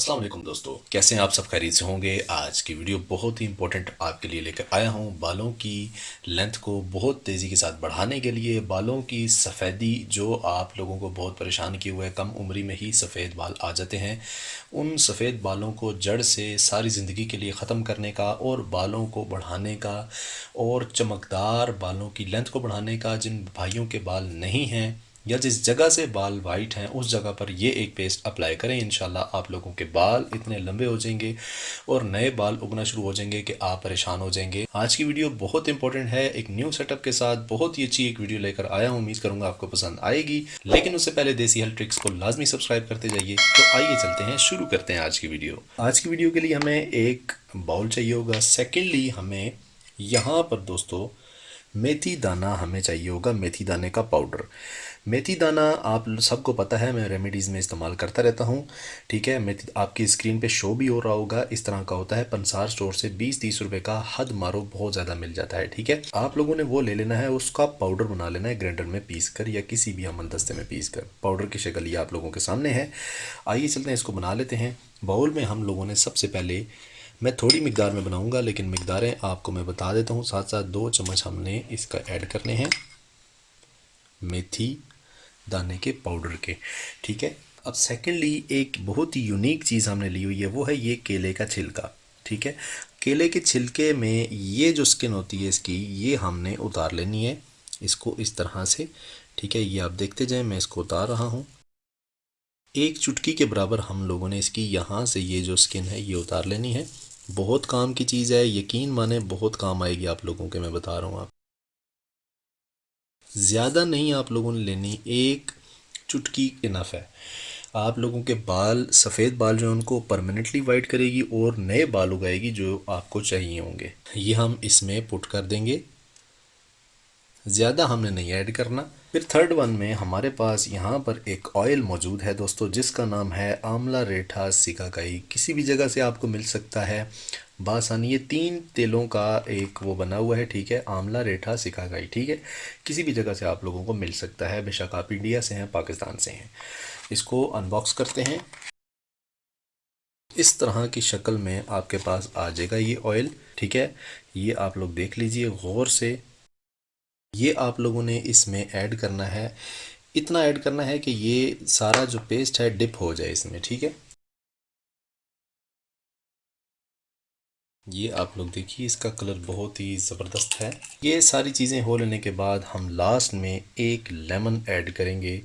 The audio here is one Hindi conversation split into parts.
अस्सलाम वालेकुम दोस्तों, कैसे हैं आप? सब खैरियत से होंगे। आज की वीडियो बहुत ही इंपॉर्टेंट आपके लिए लेकर आया हूं। बालों की लेंथ को बहुत तेज़ी के साथ बढ़ाने के लिए, बालों की सफ़ेदी जो आप लोगों को बहुत परेशान किए हुए है, कम उम्री में ही सफ़ेद बाल आ जाते हैं, उन सफ़ेद बालों को जड़ से सारी ज़िंदगी के लिए ख़त्म करने का और बालों को बढ़ाने का और चमकदार बालों की लेंथ को बढ़ाने का, जिन भाइयों के बाल नहीं हैं या जिस जगह से बाल वाइट हैं उस जगह पर ये एक पेस्ट अप्लाई करें। इंशाल्लाह आप लोगों के बाल इतने लंबे हो जाएंगे और नए बाल उगना शुरू हो जाएंगे कि आप परेशान हो जाएंगे। आज की वीडियो बहुत इंपॉर्टेंट है, एक न्यू सेटअप के साथ बहुत ही अच्छी एक वीडियो लेकर आया हूँ। उम्मीद करूंगा आपको पसंद आएगी, लेकिन उससे पहले देसी हेल्थ ट्रिक्स को लाजमी सब्सक्राइब करते जाइए। तो आइए चलते हैं, शुरू करते हैं आज की वीडियो। आज की वीडियो के लिए हमें एक बाउल चाहिए होगा। सेकेंडली हमें यहाँ पर दोस्तों मेथी दाना हमें चाहिए होगा, मेथी दाने का पाउडर। मेथी दाना आप सबको पता है, मैं रेमेडीज़ में इस्तेमाल करता रहता हूँ। ठीक है, मेथी आपकी स्क्रीन पे शो भी हो रहा होगा, इस तरह का होता है। पंसार स्टोर से 20-30 रुपए का हद मारो बहुत ज़्यादा मिल जाता है। ठीक है, आप लोगों ने वो ले लेना है, उसका पाउडर बना लेना है ग्राइंडर में पीस कर या किसी भी हमन-दस्ते में पीस कर। पाउडर की शक्ल ये आप लोगों के सामने है। आइए चलते हैं, इसको बना लेते हैं। बाउल में हम लोगों ने सबसे पहले, मैं थोड़ी मिकदार में बनाऊंगा लेकिन मिकदारें आपको मैं बता देता हूँ साथ साथ। 2 चम्मच हमने इसका ऐड करने हैं मेथी दाने के पाउडर के। ठीक है, अब सेकेंडली एक बहुत ही यूनिक चीज़ हमने ली हुई है, वो है ये केले का छिलका। ठीक है, केले के छिलके में ये जो स्किन होती है इसकी, ये हमने उतार लेनी है इसको इस तरह से। ठीक है, ये आप देखते जाएं, मैं इसको उतार रहा हूँ। एक चुटकी के बराबर हम लोगों ने इसकी यहाँ से ये जो स्किन है ये उतार लेनी है। बहुत काम की चीज़ है, यकीन माने बहुत काम आएगी आप लोगों के, मैं बता रहा हूँ। आप ज़्यादा नहीं आप लोगों ने लेनी, एक चुटकी इनफ है। आप लोगों के बाल, सफ़ेद बाल जो है उनको परमानेंटली वाइट करेगी और नए बाल उगाएगी जो आपको चाहिए होंगे। ये हम इसमें पुट कर देंगे, ज़्यादा हमने नहीं ऐड करना। फिर थर्ड वन में हमारे पास यहाँ पर एक ऑयल मौजूद है दोस्तों, जिसका नाम है आंवला रेठा सिकाकाई। किसी भी जगह से आपको मिल सकता है बासानी। ये 3 तेलों का एक वो बना हुआ है। ठीक है, आंवला रेठा सिकाकाई। ठीक है, किसी भी जगह से आप लोगों को मिल सकता है, बेशक आप इंडिया से हैं, पाकिस्तान से हैं। इसको अनबॉक्स करते हैं। इस तरह की शक्ल में आपके पास आ जाएगा ये ऑयल। ठीक है, ये आप लोग देख लीजिए गौर से। ये आप लोगों ने इसमें ऐड करना है, इतना ऐड करना है कि ये सारा जो पेस्ट है डिप हो जाए इसमें। ठीक है, ये आप लोग देखिए, इसका कलर बहुत ही ज़बरदस्त है। ये सारी चीज़ें हो लेने के बाद हम लास्ट में एक लेमन ऐड करेंगे।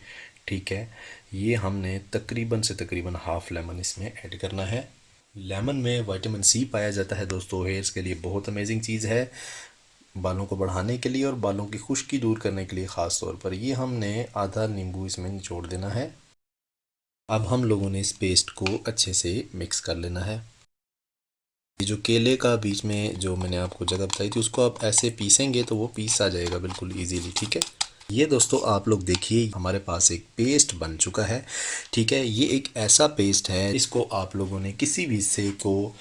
ठीक है, ये हमने तकरीबन से तकरीबन हाफ लेमन इसमें ऐड करना है। लेमन में विटामिन सी पाया जाता है दोस्तों, हेयर्स के लिए बहुत अमेजिंग चीज़ है, बालों को बढ़ाने के लिए और बालों की खुश्की दूर करने के लिए ख़ास तौर पर। ये हमने आधा नींबू इसमें निचोड़ देना है। अब हम लोगों ने इस पेस्ट को अच्छे से मिक्स कर लेना है। ये जो केले का बीच में जो मैंने आपको जगह बताई थी, उसको आप ऐसे पीसेंगे तो वो पीस आ जाएगा बिल्कुल इजीली। ठीक है, ये दोस्तों आप लोग देखिए, हमारे पास एक पेस्ट बन चुका है। ठीक है, ये एक ऐसा पेस्ट है, इसको आप लोगों ने किसी भी हिस्से को,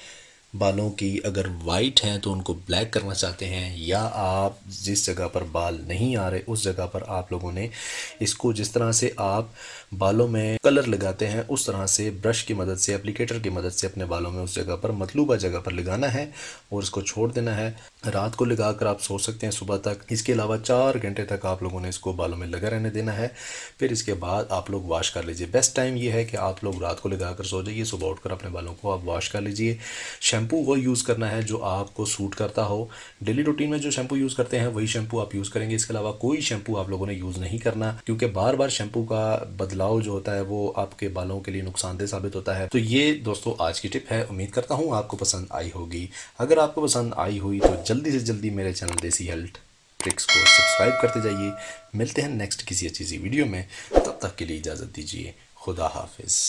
बालों की अगर वाइट हैं तो उनको ब्लैक करना चाहते हैं, या आप जिस जगह पर बाल नहीं आ रहे उस जगह पर आप लोगों ने इसको, जिस तरह से आप बालों में कलर लगाते हैं उस तरह से ब्रश की मदद से, एप्लीकेटर की मदद से अपने बालों में उस जगह पर, मतलूबा जगह पर लगाना है और इसको छोड़ देना है। रात को लगा कर आप सो सकते हैं सुबह तक। इसके अलावा 4 घंटे तक आप लोगों ने इसको बालों में लगा रहने देना है। फिर इसके बाद आप लोग वॉश कर लीजिए। बेस्ट टाइम ये है कि आप लोग रात को लगा कर सो जाइए, सुबह उठकर अपने बालों को आप वॉश कर लीजिए। शैम्पू वो यूज़ करना है जो आपको सूट करता हो। डेली रूटीन में जो शैम्पू यूज़ करते हैं वही शैम्पू आप यूज़ करेंगे। इसके अलावा कोई शैम्पू आप लोगों ने यूज़ नहीं करना, क्योंकि बार बार शैम्पू का बदलाव जो होता है वो आपके बालों के लिए नुकसानदेह साबित होता है। तो ये दोस्तों आज की टिप है, उम्मीद करता हूँ आपको पसंद आई होगी। अगर आपको पसंद आई हुई तो जल्दी से जल्दी मेरे चैनल देसी हेल्थ ट्रिक्स को सब्सक्राइब करते जाइए। मिलते हैं नेक्स्ट किसी अच्छी सी वीडियो में, तब तक के लिए इजाज़त दीजिए। खुदा हाफिज़।